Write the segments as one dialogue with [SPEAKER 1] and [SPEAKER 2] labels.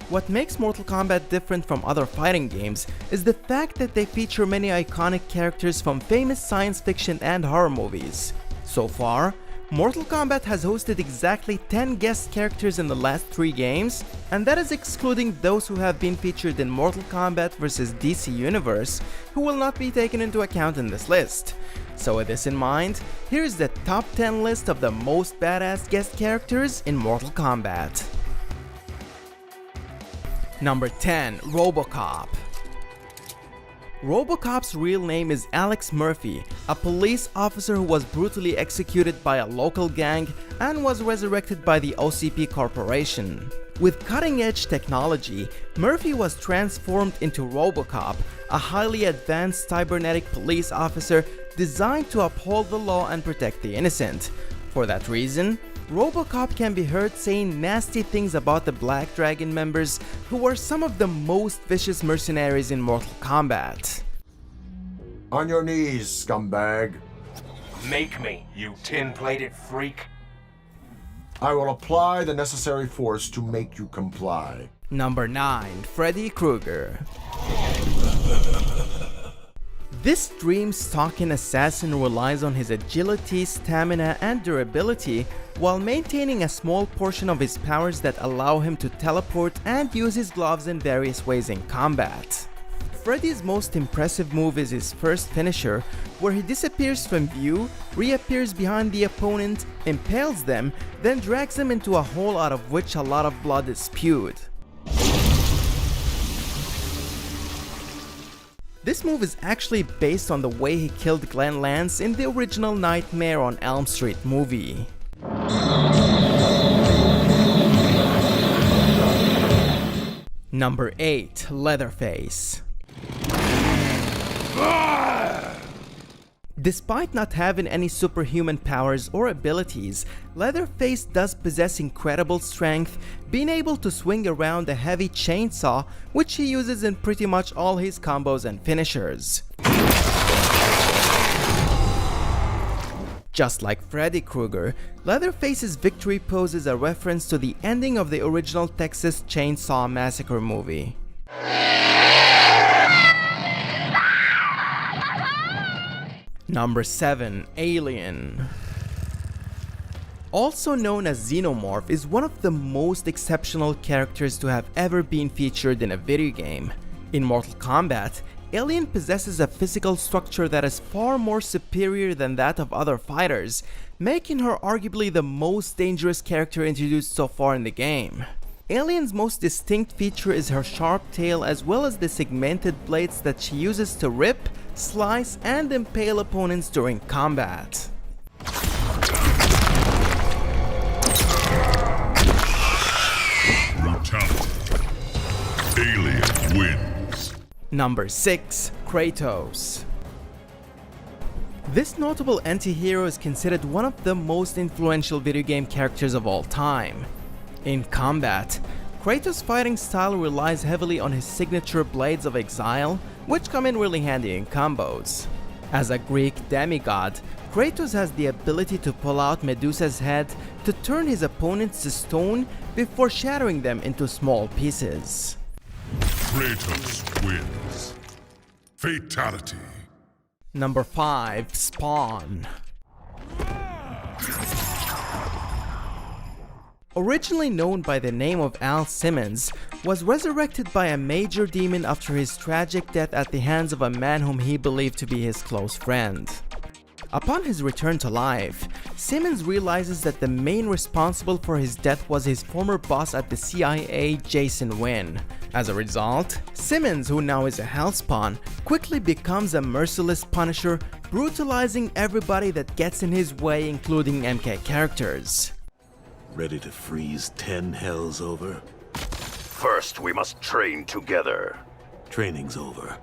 [SPEAKER 1] What makes Mortal Kombat different from other fighting games is the fact that they feature many iconic characters from famous science fiction and horror movies. So far, Mortal Kombat has hosted exactly 10 guest characters in the last 3 games, and that is excluding those who have been featured in Mortal Kombat vs DC Universe, who will not be taken into account in this list. So with this in mind, here's the top 10 list of the most badass guest characters in Mortal Kombat. Number 10. RoboCop. RoboCop's real name is Alex Murphy, a police officer who was brutally executed by a local gang and was resurrected by the OCP Corporation. With cutting-edge technology, Murphy was transformed into RoboCop, a highly advanced cybernetic police officer designed to uphold the law and protect the innocent. For that reason, RoboCop can be heard saying nasty things about the Black Dragon members, who were some of the most vicious mercenaries in Mortal Kombat.
[SPEAKER 2] On your knees, scumbag.
[SPEAKER 3] Make me, you tin-plated freak.
[SPEAKER 2] I will apply the necessary force to make you comply.
[SPEAKER 1] Number 9. Freddy Krueger. This dream-stalking assassin relies on his agility, stamina, and durability while maintaining a small portion of his powers that allow him to teleport and use his gloves in various ways in combat. Freddy's most impressive move is his first finisher, where he disappears from view, reappears behind the opponent, impales them, then drags them into a hole out of which a lot of blood is spewed. This move is actually based on the way he killed Glenn Lance in the original Nightmare on Elm Street movie. Number 8. Leatherface. Despite not having any superhuman powers or abilities, Leatherface does possess incredible strength, being able to swing around a heavy chainsaw, which he uses in pretty much all his combos and finishers. Just like Freddy Krueger, Leatherface's victory pose is a reference to the ending of the original Texas Chainsaw Massacre movie. Number 7. Alien. Also known as Xenomorph, is one of the most exceptional characters to have ever been featured in a video game. In Mortal Kombat, Alien possesses a physical structure that is far more superior than that of other fighters, making her arguably the most dangerous character introduced so far in the game. Alien's most distinct feature is her sharp tail, as well as the segmented blades that she uses to rip, slice, and impale opponents during combat.
[SPEAKER 4] Brutality. Alien wins.
[SPEAKER 1] Number 6. Kratos. This notable anti-hero is considered one of the most influential video game characters of all time. In combat, Kratos' fighting style relies heavily on his signature Blades of Exile, which come in really handy in combos. As a Greek demigod, Kratos has the ability to pull out Medusa's head to turn his opponents to stone before shattering them into small pieces.
[SPEAKER 4] Kratos wins. Fatality.
[SPEAKER 1] Number 5. Spawn. Originally known by the name of Al Simmons, was resurrected by a major demon after his tragic death at the hands of a man whom he believed to be his close friend. Upon his return to life, Simmons realizes that the main responsible for his death was his former boss at the CIA, Jason Wynn. As a result, Simmons, who now is a Hellspawn, quickly becomes a merciless punisher, brutalizing everybody that gets in his way, including MK characters.
[SPEAKER 5] Ready to freeze 10 hells over?
[SPEAKER 6] First, we must train together.
[SPEAKER 5] Training's over.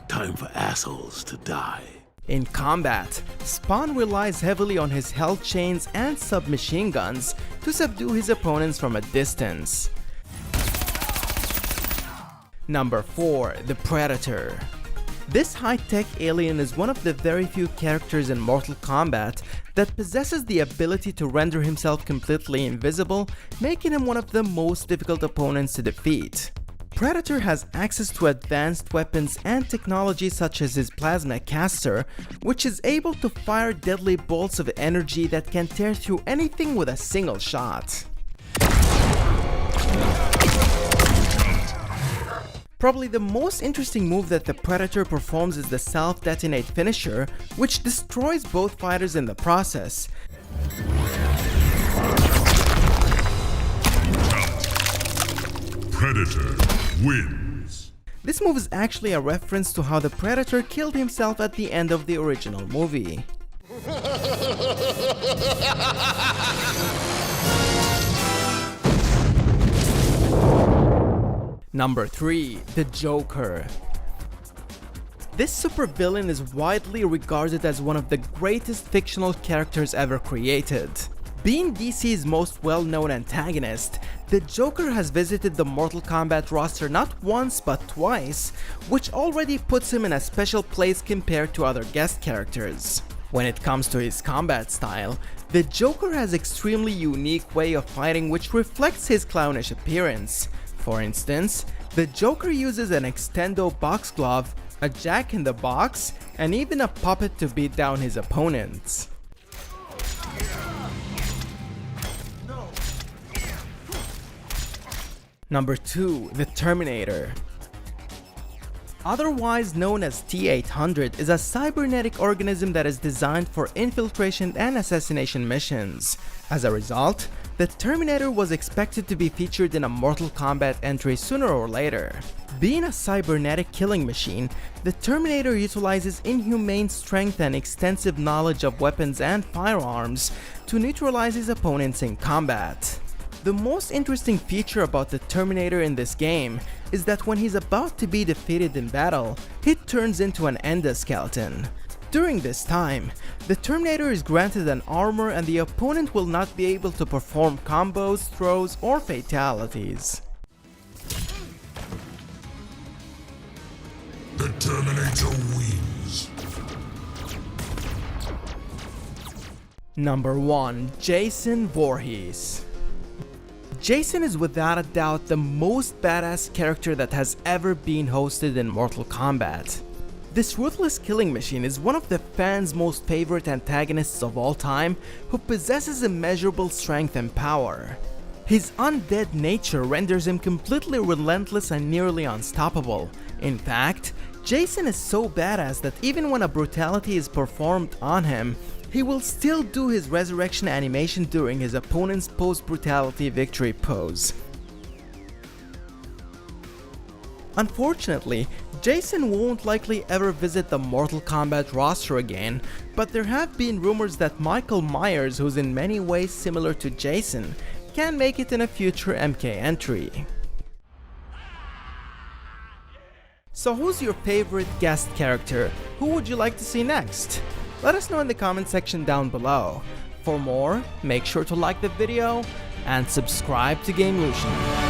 [SPEAKER 5] Time for assholes to die.
[SPEAKER 1] In combat, Spawn relies heavily on his hell chains and submachine guns to subdue his opponents from a distance. Number 4. The Predator. This high-tech alien is one of the very few characters in Mortal Kombat that possesses the ability to render himself completely invisible, making him one of the most difficult opponents to defeat. Predator has access to advanced weapons and technology such as his plasma caster, which is able to fire deadly bolts of energy that can tear through anything with a single shot. Probably the most interesting move that the Predator performs is the self-detonate finisher, which destroys both fighters in the process.
[SPEAKER 4] Predator wins.
[SPEAKER 1] This move is actually a reference to how the Predator killed himself at the end of the original movie. Number 3. The Joker. This supervillain is widely regarded as one of the greatest fictional characters ever created. Being DC's most well-known antagonist, the Joker has visited the Mortal Kombat roster not once but twice, which already puts him in a special place compared to other guest characters. When it comes to his combat style, the Joker has an extremely unique way of fighting which reflects his clownish appearance. For instance, the Joker uses an extendo box glove, a jack-in-the-box, and even a puppet to beat down his opponents. Number 2. The Terminator. Otherwise known as T-800, is a cybernetic organism that is designed for infiltration and assassination missions. As a result, the Terminator was expected to be featured in a Mortal Kombat entry sooner or later. Being a cybernetic killing machine, the Terminator utilizes inhumane strength and extensive knowledge of weapons and firearms to neutralize his opponents in combat. The most interesting feature about the Terminator in this game is that when he's about to be defeated in battle, he turns into an endoskeleton. During this time, the Terminator is granted an armor and the opponent will not be able to perform combos, throws, or fatalities.
[SPEAKER 4] The Terminator wins.
[SPEAKER 1] Number 1. Jason Voorhees. Jason is without a doubt the most badass character that has ever been hosted in Mortal Kombat. This ruthless killing machine is one of the fans' most favorite antagonists of all time, who possesses immeasurable strength and power. His undead nature renders him completely relentless and nearly unstoppable. In fact, Jason is so badass that even when a brutality is performed on him, he will still do his resurrection animation during his opponent's post-brutality victory pose. Unfortunately, Jason won't likely ever visit the Mortal Kombat roster again, but there have been rumors that Michael Myers, who's in many ways similar to Jason, can make it in a future MK entry. So who's your favorite guest character? Who would you like to see next? Let us know in the comment section down below. For more, make sure to like the video and subscribe to GameLution.